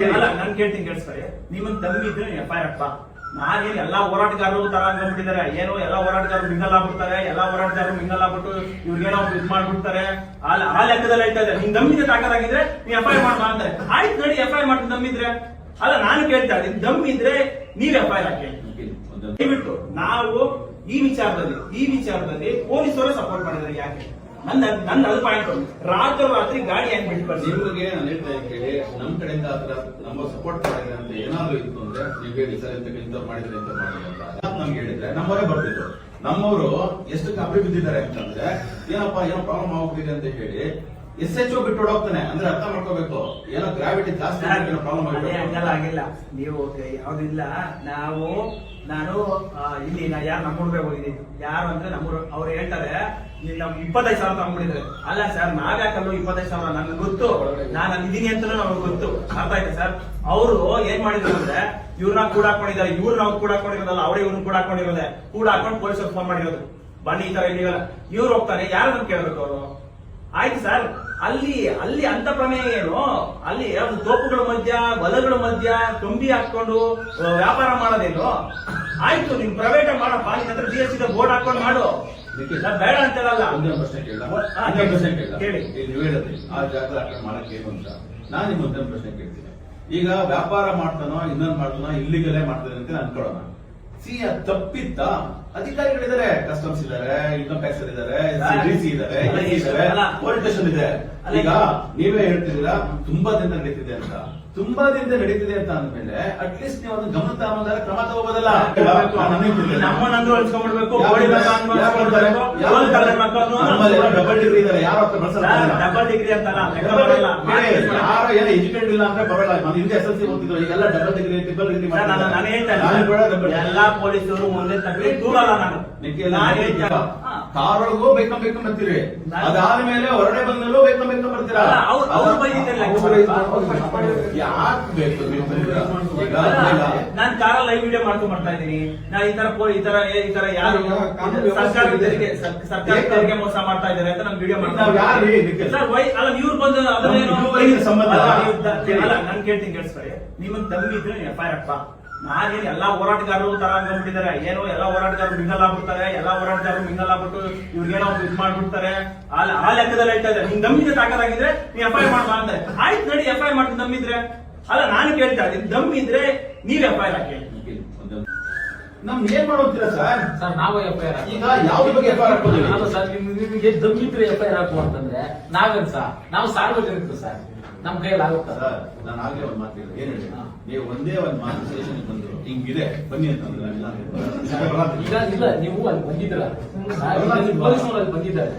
ಅಲ್ಲ ನಾನು ಕೇಳ್ತೀನಿ ಕೇಳಿಸ್ತಾರೆ. ನಿಮ್ಮನ್ ದಮ್ಮಿದ್ರೆ FIR ಹಾಕ್ಬಾ. ನಾನೇನು ಎಲ್ಲಾ ಹೋರಾಟಗಾರರು ತರ ಅನ್ಕೊಂಡ್ಬಿಟ್ಟಿದ್ದಾರೆ. ಏನೋ ಎಲ್ಲಾ ಹೋರಾಟಗಾರರು ಮಿಂಗಲ್ ಆಗ್ಬಿಡ್ತಾರೆ, ಎಲ್ಲಾ ಹೋರಾಟಗಾರರು ಮಿಂಗಲ್ ಆಗ್ಬಿಟ್ಟು ಇವ್ರಿಗೇನೋ ಇದ್ ಮಾಡ್ಬಿಡ್ತಾರೆ. ಆ ಲೆಕ್ಕದಲ್ಲಿ ಹೇಳ್ತಾ ಇದ್ದಾರೆ. ನಿನ್ ದಮ್ಮಿದ್ರೆ ತಾಕದಾಗಿದ್ರೆ ನೀ FIR ಮಾಡ ಅಂತಾರೆ. ಆಯ್ತು ನೋಡಿ, FIR ಮಾಡ್ತೀನಿ ದಮ್ಮಿದ್ರೆ. ಅಲ್ಲ ನಾನು ಕೇಳ್ತಾ ಇದ್ದೀನಿ, ದಮ್ಮಿದ್ರೆ ನೀವ್ FIR ಹಾಕಿ. ದಯವಿಟ್ಟು ನಾವು ಈ ವಿಚಾರದಲ್ಲಿ ಪೊಲೀಸರು ಸಪೋರ್ಟ್ ಮಾಡಿದ್ದಾರೆ. ಯಾಕೆ ನನ್ನ ಅದು ಪಾಯಿಂಟ್. ರಾತ್ರಿ ಗಾಡಿ ಹೆಂಗ್ ಬಿಟ್ಬಾರ್ದು. ನಿಮ್ಗೆ ನಾನು ಹೇಳ್ತಾ ಕೇಳಿ, ನಮ್ ಕಡೆಯಿಂದ ಆತರ ನಮ್ಮ ಸಪೋರ್ಟ್ ಮಾಡಿದ್ರೆ ಅಂತ ಏನಾದ್ರು ಇತ್ತು ಅಂದ್ರೆ ನೀವು ಹೇಳಿ ಸರ್ ಇಂತ ಮಾಡಿದ್ರೆ ಅಂತ ಮಾಡಿ ಅಂತ ನಮ್ಗೆ ಹೇಳಿದ್ರೆ ನಮ್ಮವರೇ ಬರ್ತಿದ್ರು. ನಮ್ಮವರು ಎಷ್ಟು ಕಾಪಿ ಬಿದ್ದಿದ್ದಾರೆ ಅಂತಂದ್ರೆ ಏನೋ ಪ್ರಾಬ್ಲಮ್ ಆಗ್ಬಿಟ್ಟಿದೆ ಅಂತ ಹೇಳಿ SHO ಬಿಟ್ಟು ಹೋಗ್ತಾನೆ. ಅಂದ್ರೆ ಅರ್ಥ ಮಾಡ್ಕೋಬೇಕು, ಏನೋ ಗ್ರಾವಿಟಿ ಜಾಸ್ತಿ ಪ್ರಾಬ್ಲಮ್ ಆಗಿಲ್ಲ. ನೀವು ಯಾವ್ದಿಲ್ಲ. ನಾನು ಇಲ್ಲಿ ಯಾರು ನಮ್ಮೂರ್ಗೆ ಹೋಗಿದ್ದೀನಿ. ಯಾರು ಅಂದ್ರೆ ನಮ್ಮೂರು ಅವ್ರು ಹೇಳ್ತಾರೆ ನಮ್ 25,000 ತಗೊಂಡ್ಬಿಟ್ಟಿದ್ರೆ. ಅಲ್ಲ ಸರ್, ನಾವ್ಯಾಕಲ್ಲೂ 25,000 ನನ್ಗೆ ಗೊತ್ತು, ನಾನು ಅಲ್ಲಿದ್ದೀನಿ ಅಂತ ನಮ್ಗೆ ಗೊತ್ತು. ಅರ್ಥ ಆಯ್ತಾ ಸರ್? ಅವರು ಏನ್ ಮಾಡಿದ್ರು ಅಂದ್ರೆ ಇವ್ರನ್ನ ಕೂಡ ಹಾಕೊಂಡಿದ್ದಾರೆ. ಇವ್ರನ್ನ ಅವ್ರು ಕೂಡ ಹಾಕೊಂಡಿರೋದಲ್ಲ, ಅವರೇ ಇವ್ರನ್ನ ಕೂಡ ಹಾಕೊಂಡಿರೋದೆ. ಕೂಡ ಹಾಕೊಂಡು ಪೊಲೀಸರು ಫೋನ್ ಮಾಡಿರೋದು, ಬನ್ನಿ ಈ ತರ ಇಲ್ಲಿಗಲ್ಲ. ಇವ್ರು ಹೋಗ್ತಾರೆ, ಯಾರು ನಮ್ಗೆ ಕೇಳ್ಬೇಕು ಅವರು? ಆಯ್ತು ಸರ್, ಅಲ್ಲಿ ಅಂತ ಪ್ರಮೇಯ ಏನು? ಅಲ್ಲಿ ತೋಪುಗಳ ಮಧ್ಯ, ಹೊಲಗಳ ಮಧ್ಯ ತುಂಬಿ ಹಾಕೊಂಡು ವ್ಯಾಪಾರ ಮಾಡೋದೇನು? ಆಯ್ತು, ನಿಮ್ ಪ್ರೈವೇಟ್ ಮಾಡಪ್ಪ, ನಿನ್ನ ಹತ್ರ GST ಬೋರ್ಡ್ ಹಾಕೊಂಡು ಮಾಡು, ಬೇಡ ಅಂತ ಹೇಳಲ್ಲ. ಹೇಳಿ, ನೀವು ಹೇಳಿದ್ರಿ ಆ ಜಾಗ ಮಾಡಕ್ಕೆ ಏನು ಅಂತ. ನಾನು ನಿಮ್ ಒಂದೇ ಪ್ರಶ್ನೆ ಕೇಳ್ತೀನಿ. ಈಗ ವ್ಯಾಪಾರ ಮಾಡ್ತಾನೋ ಇನ್ನೊಂದು ಮಾಡ್ತಾನೋ ಇಲ್ಲಿಗಲೇ ಮಾಡ್ತಾನೆ ಅಂತ ಅನ್ಕೊಳ್ಳೋಣ. ತಪ್ಪಿದ್ದ ಅಧಿಕಾರಿಗಳಿದ್ದಾರೆ, ಕಸ್ಟಮ್ಸ್ ಇದ್ದಾರೆ, ಇನ್ಕಮ್ ಟ್ಯಾಕ್ಸ್ ಇದ್ದಾರೆ, DC ಇದ್ದಾರೆ, ಪೊಲೀಸ್ ಸ್ಟೇಷನ್ ಇದೆ. ಈಗ ನೀವೇ ಹೇಳ್ತಿದ್ದೀರಾ ತುಂಬಾ ದಿನ ನಡೀತಿದೆ ಅಂತ. ತುಂಬಾ ದಿನದ ನಡೀತಿದೆ ಅಂತ ಅಂದ್ಮೇಲೆ ಅಟ್ಲೀಸ್ಟ್ ನೀವು ಅದನ್ನ ಗಮನ ತಗೊಂಡ್ರೆ ಕ್ರಮ ತಗೋಬೋದಲ್ಲ. ನಮ್ಮನ್ನಂದ್ರೂ ಅಳ್ಸ್ಕೊಂಡ್ಬಿಡ್ಬೇಕು. ಡಬಲ್ ಡಿಗ್ರಿ ಇದ್ದಾರೆ, ಯಾರು ಡಬಲ್ ಡಿಗ್ರಿ ಅಂತಲ್ಲ, ಯಾರು ಏನೋ ಎಜುಕೇಟೆಡ್ ಇಲ್ಲ ಅಂದ್ರೆ ಬರಲ್ಲ. ನಾನು ಹಿಂದೆ SSLC ಓದ್ತಿದ್ರು, ಈಗೆಲ್ಲ ಡಬಲ್ ಡಿಗ್ರಿ ಟ್ರಿಬಲ್ ಡಿಗ್ರಿ. ನಾನು ಹೇಳ್ತೇನೆ, ಎಲ್ಲಾ ಪೊಲೀಸರು ಮುಂದೆ ತಪ್ಪಿ ದೂರಲ್ಲ. ನಾನು ಕಾರೊಳಗೂ ಬೇಕಂತೀರಿ, ಅದಾದ್ಮೇಲೆ ಹೊರಡೆ ಬಂದಲ್ಲೂ ಬೇಕಂತೀರಾ. ಅವ್ರು ಬೈದಿದ್ದಾರೆ. ಯಾಕೆ ಬೇಕು? ನಾನು ಕಾರಲ್ಲಿ ಲೈವ್ ವಿಡಿಯೋ ಮಾಡ್ತಾ ಇದ್ದೀನಿ. ನಾ ಈ ತರ ಯಾರು ಸರ್ಕಾರಕ್ಕೆ ಮೋಸ ಮಾಡ್ತಾ ಇದ್ದಾರೆ ಅಂತ ನಾನು ವಿಡಿಯೋ ಮಾಡ್ತಾ ಅಲ್ಲ, ಇವ್ರು ಬಂದು ಅದನ್ನೇನು ಸಂಬಂಧ ಅಲ್ಲ. ನಾನು ಕೇಳ್ತೀನಿ ಕೇಳಿಸ್ತಾರೆ. ನಿಮ್ಮನ್ ದಮ್ಮಿದ್ರೆ FIR ಹಾಕ್ಬಾ. ನಾನೇನು ಎಲ್ಲಾ ಹೋರಾಟಗಾರರು ತರ ಅನ್ಕೊಂಡ್ಬಿಟ್ಟಿದ್ದಾರೆ. ಏನೋ ಎಲ್ಲಾ ಹೋರಾಟಗಾರರು ಮಿಂಗಲ್ ಆಗ್ಬಿಡ್ತಾರೆ, ಎಲ್ಲಾ ಹೋರಾಟಗಾರರು ಮಿಂಗಲ್ ಆಗ್ಬಿಟ್ಟು ಇವ್ರಿಗೇನೋ ಇದ್ ಮಾಡ್ಬಿಡ್ತಾರೆ. ಆ ಲೆಕ್ಕದಲ್ಲಿ ಹೇಳ್ತಾ ಇದ್ದಾರೆ. ನಿನ್ ದಮ್ಮಿದ್ರೆ ತಾಕದಾಗಿದ್ರೆ ನೀ FIR ಮಾಡ ಅಂತಾರೆ. ಆಯ್ತು ನೋಡಿ, FIR ಮಾಡ್ತೀನಿ ದಮ್ಮಿದ್ರೆ. ಅಲ್ಲ ನಾನು ಕೇಳ್ತಾ ಇದ್ದೀನಿ, ದಮ್ಮಿದ್ರೆ ನೀವ್ FIR ಹಾಕಿ. ನಮ್ಗೆ ಏನ್ ಮಾಡೋತೀರಾ ಸರ್? ಸರ್ ನಾವು FIR ಈಗ ಯಾವ್ದ್ರ ಬಗ್ಗೆ FIR ಹಾಕೋದಿಲ್ಲ ಸರ್. ನಿಮಗೆ ದಮ್ಮಿದ್ರೆ FIR ಹಾಕುವ ಅಂತಂದ್ರೆ ನಾವೇನ್ ಸರ್, ನಾವು ಸಾರ್ವಜನಿಕರು ಸರ್, ನಮ್ ಕೈಯಲ್ಲಿ ಆಗುತ್ತಾ ಸರ್? ನಾನು ಆಗ್ಲೇ ಒಂದ್ ಮಾತು ಏನ್ ಹೇಳಿ, ನೀವು ಒಂದೇ ಒಂದ್ ಮಾತು ಸ್ಟೇಷನ್ ಬಂದ್ರು ಹಿಂಗಿದೆ ಬನ್ನಿ ಅಂತಂದ್ರೆ ಈಗ ಇಲ್ಲ, ನೀವು ಅಲ್ಲಿ ಬಂದಿದ್ರ, ಪೊಲೀಸ್ನವ್ರಲ್ಲಿ ಬಂದಿದ್ದಾರೆ,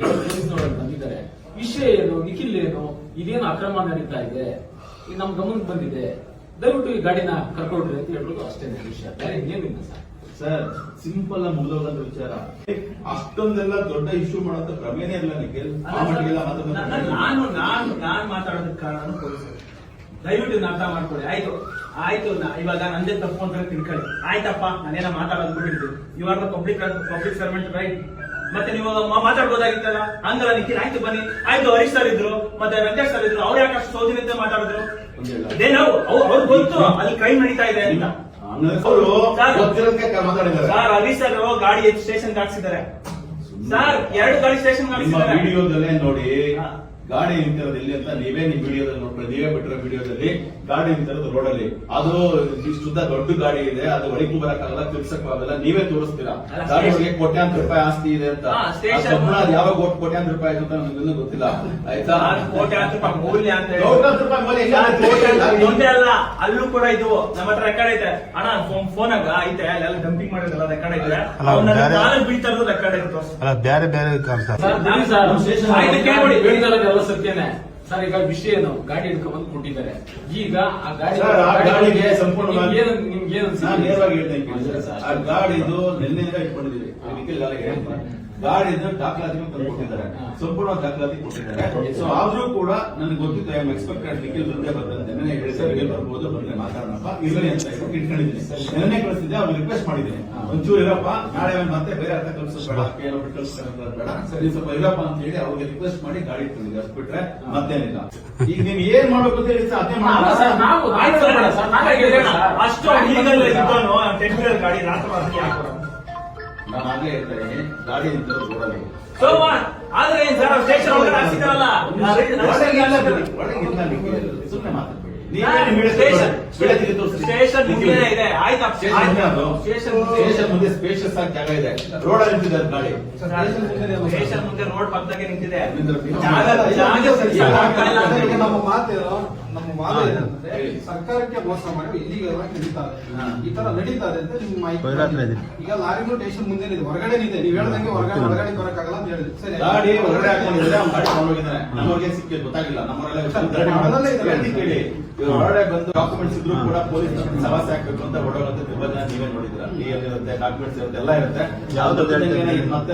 ಪೊಲೀಸ್ನವ್ರಲ್ಲಿ ಬಂದಿದ್ದಾರೆ. ವಿಷಯ ಏನು, ನಿಖಿಲ್ ಏನು, ಇದೇನು ಅಕ್ರಮ ನಡೀತಾ ಇದೆ, ಈಗ ನಮ್ ಗಮನಕ್ಕೆ ಬಂದಿದೆ, ದಯವಿಟ್ಟು ಈ ಗಾಡಿನ ಕರ್ಕೊಳ್ರಿ ಅಂತ ಹೇಳೋದು ಅಷ್ಟೇ ವಿಷಯ, ಬೇರೆ ಏನಿಲ್ಲ ಸರ್. ಸರ್ ಸಿಂಪಲ್ ಆಗಿ ಮುಗಿದೋಗಂತ ವಿಚಾರ. ಅಷ್ಟೊಂದೆಲ್ಲ ದೊಡ್ಡ ಇಶ್ಯೂ ಮಾಡೋಂತ ಪ್ರಮೇಯನೇ ಇಲ್ಲ ನಿಖಿಲ್. ನಾನು ಮಾತಾಡೋದಕ್ಕೆ ಕಾರಣ ಪೊಲೀಸರು. ದಯವಿಟ್ಟು ಅರ್ಥ ಮಾಡ್ಕೊಳ್ಳಿ. ಆಯ್ತು ಇವಾಗ ನಂದೇ ತಪ್ಪು ಅಂತ ತಿಳ್ಕೊಳ್ಳಿ. ಆಯ್ತಪ್ಪ, ನಾನೇನ ಮಾತಾಡೋದು ಬಿಟ್ಟಿರ್ತೀನಿ. You are the public servant, right? ಮತ್ತೆ ನೀವು ಮಾತಾಡ್ಬೋದಾಗಿತ್ತಲ್ಲ, ಹಂಗಲ್ಲ ನಿಖಿಲ್. ಆಯ್ತು ಬನ್ನಿ, ಆಯ್ತು ಹರೀಶ್ ಸರ್ ಇದ್ರು, ಮತ್ತೆ ವೆಂಕಟೇಶ್ ಸರ್ ಇದ್ರು, ಅವ್ರು ಯಾಕೆ ಅಷ್ಟು ಸೌಜನ್ಯತೆ ಮಾತಾಡಿದ್ರು? ಅವ್ರು ಗೊತ್ತು ಅಲ್ಲಿ ಕ್ರೈಮ್ ನಡೀತಾ ಇದೆ ಅಂತ. ಸರ್ ಹರೀಶ್ ಸರ್ ಗಾಡಿ ಸ್ಟೇಷನ್ ಹಾಕ್ಸಿದ್ದಾರೆ ಸರ್, 2 ಗಾಡಿ ಸ್ಟೇಷನ್ ಹಾಕ್ಸಿದ್ದಾರೆ. ವಿಡಿಯೋದಲ್ಲೇ ನೋಡಿ ಗಾಡಿ ನಿಂತಿರೋದು ಎಲ್ಲಿ ಅಂತ ನೀವೇ ನಿಮ್ ವಿಡಿಯೋದಲ್ಲಿ ನೋಡ್ಕೊಳ್ಳಿ. ನೀವೇ ಬಿಟ್ಟಿರೋ ವಿಡಿಯೋದಲ್ಲಿ ಗಾಡಿ ನಿಂತಿರೋದು ರೋಡ್ ಅಲ್ಲಿ. ಅದು ಇಷ್ಟುದ್ದ ದೊಡ್ಡ ಗಾಡಿ ಇದೆ, ಅದು ಒಳಗೂ ಬರಕ್ಕಾಗಲ್ಲ, ತಿರ್ಸಕ್ಕಾಗಲ್ಲ. ನೀವೇ ತೋರಿಸ್ತೀರಾ ಗಾಡಿ ಒಳಗೆ ಕೋಟ್ಯಾಂತರ ರೂಪಾಯಿ ಆಸ್ತಿ ಇದೆ ಅಂತ. ಯಾವಾಗ ಕೋಟ್ಯಾಂತರ ರೂಪಾಯಿ ಆಯ್ತು ಅಂತ ನಮ್ಗೆ ಗೊತ್ತಿಲ್ಲ. ಆಯ್ತಾ? ಕೋಟ್ಯಾಂತರ ರೂಪಾಯಿ ಮೌಲ್ಯ ಅಂತ ಅಲ್ಲ, ಅಲ್ಲೂ ಕೂಡ ಇದು ನಮ್ಮ ಹತ್ರ ರೆಕಾರ್ಡ್ ಐತೆ. ಅಣ್ಣ ಫೋನ್ ಆಗ ಐತೆ, ಅಲ್ಲೆಲ್ಲ ಡಂಪಿಂಗ್ ಮಾಡೋದಲ್ಲ ರೆಕಾರ್ಡ್ ಐತೆ. ಬೀಳ್ತಾ ಇರೋದು ರೆಕಾರ್ಡ್ ಐತೆ. ಬೇರೆ ಬೇರೆ ಎಲ್ಲ ಸತ್ಯನೇ ಸರ್. ಈಗ ವಿಷಯ ಏನು, ಗಾಡಿ ಹಿಡ್ಕೊಂಡ್ಬಂದು ಕೊಟ್ಟಿದ್ದಾರೆ. ಈಗ ಆ ಗಾಡಿಗೆ ಸಂಪೂರ್ಣವಾಗಿ ನಿಮ್ಗೆ ನೇರವಾಗಿ ಹೇಳ್ತೇನೆ, ಆ ಗಾಡಿದು ನಿನ್ನೆಯಿಂದ ಇಟ್ಕೊಂಡಿದ್ದೀವಿ. ಗಾಡಿದ ದಾಖಲಾತಿಗಳು ತಂದು ಕೊಟ್ಟಿದ್ದಾರೆ, ಸಂಪೂರ್ಣ ದಾಖಲಾತಿ ಕೊಟ್ಟಿದ್ದಾರೆ. ಸೊ ಆದ್ರೂ ಕೂಡ ನನಗೆ ಗೊತ್ತಿತ್ತು ಐ ಆಮ್ ಎಕ್ಸ್ಪೆಕ್ಟೆಡ್ ನಿಖಿಲ್ ಬಂದೇ ಬರ್ತಂತೆ. ನೆನ್ನೆ ಹೇಳಿದ್ರೆ ಬರ್ಬೋದು, ಬಂದ್ರೆ ಮಾತಾಡೋಣಪ್ಪ ಇರಲಿ ಅಂತ ಹೇಳ್ಬಿಟ್ಟು ಇಟ್ಕೊಂಡಿದ್ದೀನಿ. ನೆನ್ನೆ ಕಳಿಸಿದ್ದೆ, ಅವ್ರಿಗೆ ರಿಕ್ವೆಸ್ಟ್ ಮಾಡಿದ್ದೀನಿ, ಒಂಚೂರು ಇರಪ್ಪ, ನಾಳೆ ಮತ್ತೆ ಬೇರೆ ಅರ್ಥ ಕಲ್ಸೋದು ಬೇಡ, ಏನೋ ಬಿಟ್ಟು ಕಲ್ಸ್ಕೊಳ್ಳೋದು ಬೇಡ, ಸರಿ ಸ್ವಲ್ಪ ಇರಪ್ಪ ಅಂತ ಹೇಳಿ ಅವ್ರಿಗೆ ರಿಕ್ವೆಸ್ಟ್ ಮಾಡಿ ಗಾಡಿ ಇಟ್ಕೊಂಡಿದ್ದೆ. ಅಷ್ಟು ಬಿಟ್ರೆ ಮತ್ತೇನಿಲ್ಲ. ಈಗ ನೀವು ಏನ್ ಮಾಡ್ಬೇಕು ಅಂತ ಹೇಳಿ ಅದೇ ಅಷ್ಟು illegal ಇದ್ದವನು 10 wheeler ಗಾಡಿ ರಾತ್ರಿ ಯಾಕೆ ನಾನು ಆಗ್ಲೇ ಹೇಳ್ತೇನೆ, ಗಾಡಿ ನಿಂತಿರೋದು ರೋಡಲ್ಲಿ. ಸೊ ಆದ್ರೆ ಏನ್ ಸರ್ ಸ್ಟೇಷನ್ ಒಳಗಡೆ ಹಾಕ್ಸಿದಾರಲ್ಲ, ಸುಮ್ಮನೆ ಮಾತಾಡ್ಬೇಡಿ. ಸ್ಟೇಷನ್ ಮುಂದೆ ಇದೆ, ಆಯ್ತಾ? ಸ್ಟೇಷನ್ ಮುಂದೆ ಸ್ಪೇಷಿಯಸ್ ಆಗಿ ಜಾಗ ಇದೆ, ರೋಡ್ ಅಲ್ಲಿ ನಿಂತಿದ್ದಾರೆ ಗಾಡಿ. ಸ್ಟೇಷನ್ ಮುಂದೆ ರೋಡ್ ಪಕ್ಕದಾಗೆ ನಿಂತಿದೆ. ನಮ್ಮ ವಾದ ಏನಂದ್ರೆ ಸರ್ಕಾರಕ್ಕೆ ಮೋಸ ಮಾಡಿ ಇಲ್ಲಿಗೆಲ್ಲ ನಡೀತಾರೆ, ಈ ತರ ನಡೀತಾರೆ ಅಂತ ನಿಮ್ಗೆ ಮಾಹಿತಿ. ಈಗ ಲಾರಿನೂ ಸ್ಟೇಷನ್ ಮುಂದೆ ಇದೆ, ಹೊರಗಡೆ ಇದೆ. ನೀವ್ ಹೇಳ್ದಂಗೆ ಹೊರಗಡೆ ಬರಕ್ಕಾಗಲ್ಲ ಅಂತ ಹೇಳಿದ್ರಿ. ಸರಿ, ಗಾಡಿ ಹೊರಗಡೆ ಹಾಕೊಂಡಿದ್ರೆ ಅವ್ನು ಗಾಡಿ ತಗೊಂಡೋಗಿದ್ದಾನೆ. ನಮ್ಮವ್ರಿಗೆ ಸಿಕ್ಕಿದ್ ಗೊತ್ತಾಗಿಲ್ಲ. ನಮ್ಮವರೆಲ್ಲ ಕೇಳಿ ಹೊರಗಡೆ ಬಂದು ಡಾಕ್ಯುಮೆಂಟ್ಸ್ ಇದ್ರು ಕೂಡ ಪೊಲೀಸ್ ಸವಾಸ ಹಾಕ್ಬೇಕು ಅಂತ ಹೊರಡೋದಂತ ತುಂಬಾ ಜನ ನೀವೇ ನೋಡಿದ್ರ. ಇರುತ್ತೆ, ಡಾಕ್ಯುಮೆಂಟ್ಸ್ ಇರುತ್ತೆ, ಎಲ್ಲ ಇರುತ್ತೆ. ಯಾವ್ದು ಮತ್ತೆ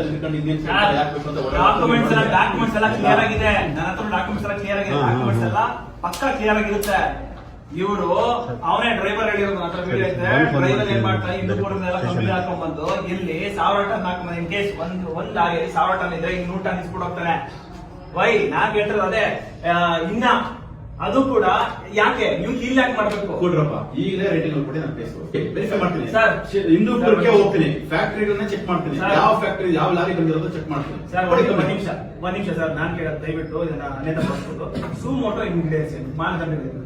ಹಾಕ್ಬೇಕು ಅಂತ ಡಾಕ್ಯುಮೆಂಟ್ಸ್ ಎಲ್ಲ ಕ್ಲಿಯರ್ ಆಗಿದೆ. ನನ್ನ ಹತ್ರ ಡಾಕ್ಯುಮೆಂಟ್ಸ್ ಎಲ್ಲ ಕ್ಲಿಯರ್ ಆಗಿದೆ. ಡಾಕ್ಯುಮೆಂಟ್ಸ್ ಎಲ್ಲ ಪಕ್ಕ ಕ್ಲಿಯರ್ ಆಗಿರುತ್ತೆ. ಇವರು ಅವನೇ ಡ್ರೈವರ್ ಹೇಳಿರೋದು, ನನ್ನ ಹತ್ರ ವಿಡಿಯೋ ಐತೆ. ಡ್ರೈವರ್ ಏನ್ ಮಾಡ್ತಾರೆ, ಹಿಂದೂ ಎಲ್ಲ ಕಂಪ್ನಿ ಹಾಕೊಂಡ್ ಬಂದು ಇಲ್ಲಿ 1000 ಟನ್ ಹಾಕೊಂಡ್ ಇನ್ ಕೇಸ್ ಒಂದ್ ಲಾರಿ 1000 ಟನ್ ಇದ್ರೆ 100 ಟನ್ ಇಸ್ಬಿಟ್ಟು ಹೋಗ್ತಾನೆ. ವೈ ನಾನ್ ಹೇಳ್ತಿರೋದು ಅದೇ. ಇನ್ನ ಅದು ಕೂಡ ಯಾಕೆ ನೀವು ಇಲ್ಲಿ ಯಾಕೆ ಮಾಡ್ಬೇಕು? ಕೊಡ್ರಪ್ಪ, ಈಗಲೇ ರೇಟಿಂಗ್ ಕೊಟ್ಟು ನಾನು ವೆರಿಫೈ ಮಾಡ್ತೀನಿ ಸರ್. ಹಿಂದೂಪುರಕ್ಕೆ ಹೋಗ್ತೀನಿ, ಫ್ಯಾಕ್ಟರಿಗಳನ್ನ ಚೆಕ್ ಮಾಡ್ತೀನಿ, ಯಾವ ಫ್ಯಾಕ್ಟರಿ ಯಾವ ಲಾರಿ ಬಂದಿರೋದು ಚೆಕ್ ಮಾಡ್ತೀನಿ. ಸರ್ ಒಂದ್ ನಿಮಿಷ ಸರ್, ನಾನ್ ಕೇಳೋದು ದಯವಿಟ್ಟು ಇದನ್ನ ಅನ್ಯತಾ ಬರ್ಸ್ಬಿಟ್ಟು ಸುಮೋಟೋ ಇಂಗ್ರೀಡಿಯನ್ಸ್ ಮಾನದಂಡಗಳಿದೆ.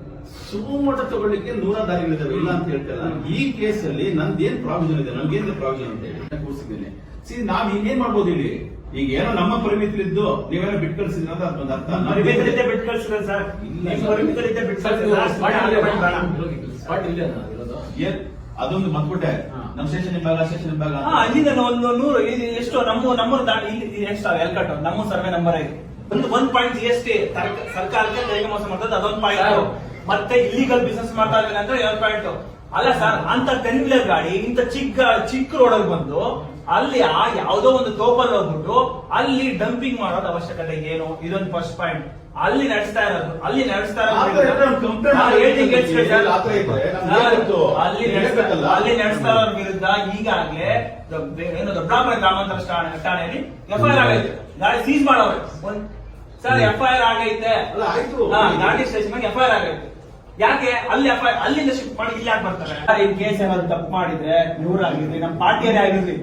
ಸುಮೋಟೋ ತಗೊಳ್ಳಿಕ್ಕೆ 100 ದಾರಿಗಳಿದಾವೆ, ಇಲ್ಲ ಅಂತ ಹೇಳ್ತಲ್ಲ. ಈ ಕೇಸ್ ಅಲ್ಲಿ ನಂದೇನ್ ಪ್ರಾವಿಷನ್ ಇದೆ, ನನ್ಗೇನ್ ಪ್ರಾವಿಷನ್ ಅಂತ ಹೇಳಿ ಕೂರಿಸಿದ್ದೀನಿ. ನಾವ್ ಏನ್ ಮಾಡ್ಬೋದು ಇಲ್ಲಿ? ಈಗ ಏನೋ ನಮ್ಮ ಪರಿಮಿತಿಲಿದ್ದು ನೀವೇನೋ ಬಿಟ್ಟು ಕಳಿಸಿದ್ರೆ ಅದೊಂದು ಅರ್ಥ. ಪರಿಮಿತಿಲಿದ್ದೆ ಬಿಟ್ಟು ಕಳಿಸಿದ್ರೆ ಸರ್, ಪರಿಮಿತಿಲಿದ್ದೆ ಬಿಟ್ಟು ಅದೊಂದು ಮತ್ಬಿಟ್ಟೆ ನಮ್ ಸ್ಟೇಷನ್ ಭಾಗ ಅಲ್ಲಿಂದ ಒಂದು 100 ಎಷ್ಟು ನಮ್ಮೂರು ದಾಟಿ ಇಲ್ಲಿ ಎಷ್ಟು ಎಲ್ಕಟ್ಟು ನಮ್ಮ ಸರ್ವೆ ನಂಬರ್ ಆಗಿದೆ. ಒಂದು ಪಾಯಿಂಟ್ GST ಸರ್ಕಾರಕ್ಕೆ ತೆರಿಗೆ ಮೋಸ ಮಾಡ್ತದೆ, ಅದೊಂದು ಪಾಯಿಂಟ್. ಮತ್ತೆ ಇಲ್ಲಿಗಲ್ ಬಿಸಿನೆಸ್ ಮಾಡ್ತಾ ಇದ್ದಾರೆ ಅಂದ್ರೆ 2 ಪಾಯಿಂಟ್. ಅಲ್ಲ ಸರ್, ಅಂತ 10 wheeler ಗಾಡಿ ಇಂತ ಚಿಕ್ಕ ರೋಡಲ್ಲಿ ಬಂದು ಅಲ್ಲಿ ಯಾವ್ದೋ ಒಂದು ತೋಪಲ್ಲಿ ಹೋಗ್ಬಿಟ್ಟು ಅಲ್ಲಿ ಡಂಪಿಂಗ್ ಮಾಡೋದು ಅವಶ್ಯಕತೆ ಏನು? ಇದೊಂದು ಫಸ್ಟ್ ಪಾಯಿಂಟ್. ಅಲ್ಲಿ ನಡೆಸ್ತಾ ಇರೋದು ಅಲ್ಲಿ ನಡೆಸ್ತಾ ಇರೋದ್ರ ವಿರುದ್ಧ ಈಗಾಗಲೇ ಏನು ದೊಡ್ಡಾಪುರ ಗ್ರಾಮಾಂತರ ಠಾಣೆಯಲ್ಲಿ FIR ಆಗೈತೆ. ಗಾಡಿ ಸೀಸ್ ಮಾಡೋರು ಸರ್, FIR ಆಗೈತೆ. ಗಾಡಿ ಸ್ಟೇಷನ್ FIR ಆಗೈತೆ. ಯಾಕೆ ಅಲ್ಲಿಂದ ಶಿಫ್ಟ್ ಮಾಡಿ ಇಲ್ಲಿ ಯಾಕೆ ಬರ್ತಾರೆ? ಇನ್ ಕೇಸ್ ಏನಾದ್ರು ತಪ್ಪು ಮಾಡಿದ್ರೆ ಇವರಾಗಿರ್ಲಿ, ನಮ್ಮ ಪಾರ್ಟಿಯರೇ ಆಗಿರ್ಲಿ,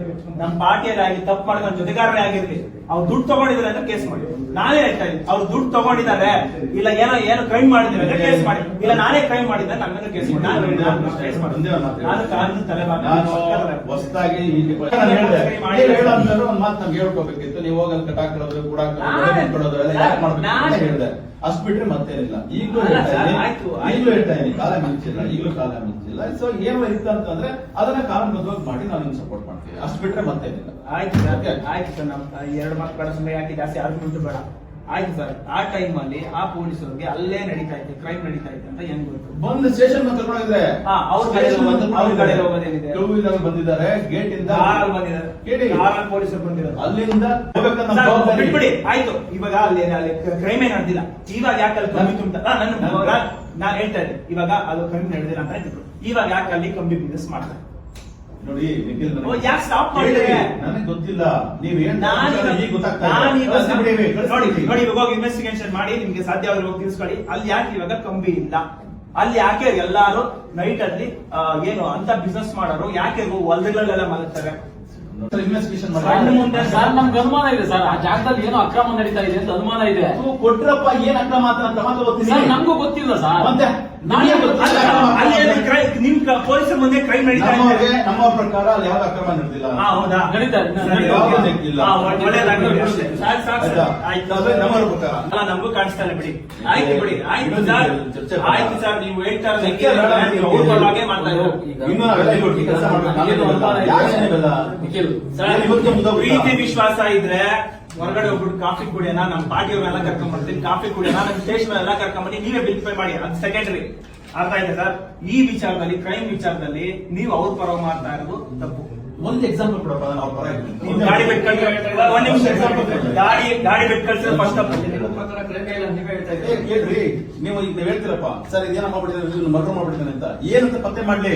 ತಪ್ಪು ಮಾಡಿದ ನಮ್ಮ ಜೊತೆಗಾರರೇ ಆಗಿರ್ಲಿ, ಅವ್ರು ದುಡ್ಡು ತಗೊಂಡಿದ್ದಾರೆ ಅಂತ ಕೇಸ್ ಮಾಡಿ. ನಾನೇ ಹೇಳ್ತಾ ಇದ್ದೀನಿ, ಅವ್ರು ದುಡ್ಡು ತಗೊಂಡಿದ್ದಾರೆ, ಇಲ್ಲ ಏನೋ ಕ್ರೈಮ್ ಮಾಡಿದ್ರೆ ಅಂತ ಕೇಸ್ ಮಾಡಿ, ಇಲ್ಲ ನಾನೇ ಕ್ರೈಮ್ ಮಾಡಿದ್ರೆ ನನ್ನ ಕೇಸ್ ಮಾಡಿ. ನಾನು ಕಾನೂನು ತಲೆ ಹೊಸದಾಗಿ ಒಂದ್ ಮಾತು ನಮ್ಗೆ ಹೇಳ್ಕೋಬೇಕಿತ್ತು. ನೀವು ಹೋಗಲ್ ಕಟಾಕೊಳ್ಳೋದು ಕೂಡ ಹೇಳಿದೆ, ಅಷ್ಟು ಬಿಟ್ರೆ ಮತ್ತೇನಿಲ್ಲ. ಈಗಲೂ ಹೇಳ್ತಾ ಇದೀನಿ, ಕಾಲ ಮಿಂಚಿಲ್ಲ, ಈಗಲೂ ಕಾಲ ಮಿಂಚಿಲ್ಲ. ಸೊ ಏನೋ ಇತ್ತು ಅಂತಂದ್ರೆ ಅದನ್ನ ಕಾನೂನುಬದ್ಧವಾಗಿ ಮಾಡಿ ನಾವು ನಿಮ್ಗೆ ಸಪೋರ್ಟ್ ಮಾಡ್ತೀವಿ, ಅಷ್ಟು ಬಿಟ್ರೆ ಮತ್ತೇನಿಲ್ಲ. ಆಯ್ತು ಸರ್, ನಮ್ 2 ಮಾರ್ಕ್ ಬೇಡ, ಸುಮ್ಮನೆ ಯಾಕೆ ಜಾಸ್ತಿ ಆರ್ಗ್ಯುಮೆಂಟ್ ಬೇಡ. ಆಯ್ತು ಸರ್, ಆ ಟೈಮ್ ಅಲ್ಲಿ ಆ ಪೊಲೀಸರಿಗೆ ಅಲ್ಲೇ ನಡೀತಾ ಇತ್ತು, ಕ್ರೈಮ್ ನಡೀತಾ ಇತ್ತು ಅಂತ ಹೆಂಗ್ ಗೊತ್ತು? ಬಂದು ಸ್ಟೇಷನ್ ಕರ್ಕೊಂಡಿದ್ರೆ ಅವ್ರ ಕಡೆ ಹೋಗೋದೇನಿದೆ? 2 wheeler ಬಂದಿದ್ದಾರೆ, ಗೇಟ್ ಇಂದ ಬಂದಿದ್ದಾರೆ, ಪೊಲೀಸರು ಬಂದಿದ್ದಾರೆ, ಅಲ್ಲಿಂದ ಬಿಟ್ಬಿಡಿ. ಆಯ್ತು, ಇವಾಗ ಅಲ್ಲಿ ಕ್ರೈಮೇ ನಡೆದಿಲ್ಲ, ಇವಾಗ ಯಾಕೆ ಅಲ್ಲಿ ಕಮ್ಮಿ ತುಂಬ? ನಾನು ಹೇಳ್ತಾ ಇದ್ದೆ, ಇವಾಗ ಅದು ಕ್ರೈಮ್ ನಡೆದಿಲ್ಲ ಅಂತ ಹೇಳ್ತಿದ್ರು, ಇವಾಗ ಯಾಕೆ ಅಲ್ಲಿ ಕಮ್ಮಿ ಬಿಸ್ನೆಸ್ ಮಾಡ್ತಾರೆ? ನೋಡಿ ನಿಖಿಲ್, ಯಾಕೆ ಸ್ಟಾಪ್ ಮಾಡಿದ್ರೆ ನನಗೆ ಗೊತ್ತಿಲ್ಲ. ನೀವು ನೋಡಿ, ಇವಾಗ ಇನ್ವೆಸ್ಟಿಗೇಷನ್ ಮಾಡಿ ನಿಮ್ಗೆ ಸಾಧ್ಯ ಆದ್ರೆ ಹೋಗಿ ತಿಳಿಸ್ಕೊಳ್ಳಿ. ಅಲ್ಲಿ ಯಾಕೆ ಇವಾಗ ಕಂಬಿ ಇಲ್ಲ? ಅಲ್ಲಿ ಯಾಕೆ ಎಲ್ಲಾರು ನೈಟ್ ಅಲ್ಲಿ ಏನು ಅಂತ ಬಿಸ್ನೆಸ್ ಮಾಡೋರು ಯಾಕೆ ಹೊಲದಲ್ಲೆಲ್ಲ ಮಲಗ್ತಾರೆ? ಇನ್ವೆಸ್ಟಿಗೇಷನ್ ಸರ್, ನಮ್ಗೆ ಅನುಮಾನ ಇದೆ ಸರ್, ಆ ಜಾಗದಲ್ಲಿ ಏನೋ ಅಕ್ರಮ ನಡೀತಾ ಇದೆ ಅಂತ ಅನುಮಾನ ಇದೆ. ಕೊಟ್ರಪ್ಪ, ಏನ್ ಅಕ್ರಮ ಅಂತ ಮಾತ್ರ ಗೊತ್ತಿಲ್ಲ. ನಮಗೂ ಗೊತ್ತಿಲ್ಲ ಸರ್. ನಿಮ್ ಪೊಲೀಸರ ಮುಂದೆ ಕ್ರೈಮ್ ನಡೀತಾ ಇದೆ. ನಮ್ಮ ಪ್ರಕಾರ ಅಲ್ಲಿ ಯಾವ್ದು ಅಕ್ರಮ ನಡೆದಿಲ್ಲ. ಹೌದಾ? ನಮಗೂ ಕಾಣಿಸ್ತಾ ಇಲ್ಲ ಬಿಡಿ. ಆಯ್ತು ಬಿಡಿ, ಆಯ್ತು ಸರ್, ನೀವು ಹೇಳ್ತಾ ಪ್ರೀತಿ ವಿಶ್ವಾಸ ಇದ್ರೆ ಹೊರಗಡೆ ಹೋಗ್ಬಿಟ್ಟು ಕಾಫಿ ಕುಡಿಯೋಣ, ನಮ್ಮ ಪಾರ್ಟಿಯವ್ರನ್ನೆಲ್ಲ ಕರ್ಕೊಂಡ್ ಬರ್ತೀನಿ, ಕಾಫಿ ಕುಡಿಯೋಣ, ನಮ್ಮ ಸ್ಟೇಷನ್ ಎಲ್ಲ ಕರ್ಕೊಂಡ್ಬನ್ನಿ, ನೀವೇ ಬಿಲ್ ಪೇ ಮಾಡಿ, ಅದು ಸೆಕೆಂಡರಿ. ಅರ್ಥ ಆಯ್ತಾ ಸರ್? ಈ ವಿಚಾರದಲ್ಲಿ, ಕ್ರೈಮ್ ವಿಚಾರದಲ್ಲಿ ನೀವು ಅವ್ರ ಪರ ಮಾಡ್ತಾ ಇರೋದು ತಪ್ಪು. ಒಂದು ಎಕ್ಸಾಂಪಲ್ ಕೊಡಪ್ಪ, ನಾನು ಅವ್ರ ಪರ ಇದ್ದೀನಿ. ನೀವು ಗಾಡಿ ಬಿಟ್ಟು ಕಳ್ಸಿದ್ರೆ ಒಂದ್ ನಿಮಿಷ ಗಾಡಿ ಬಿಟ್ಟು ಕಳ್ಸಿದ್ರೆ ಫಸ್ಟ್ ನಿಮ್ಮ ಪ್ರಕಾರ ಕ್ರೈಮ್ ಇಲ್ಲ ನೀವೇ ಹೇಳ್ತಾ ಏ, ಇದ್ದೀರಿ. ಕೇಳ್ರಿ, ನೀವು ಈಗ ಹೇಳ್ತೀರಪ್ಪ ಸರ್ ಇದೇನೋ ಮಾಡ್ಬಿಟ್ಟಿದ್ದಾರೆ, ಮರ್ಡರ್ ಮಾಡ್ಬಿಟ್ಟಿದ್ದಾನೆ ಅಂತ, ಏನಂತ ಪತ್ತೆ ಮಾಡ್ಲಿ?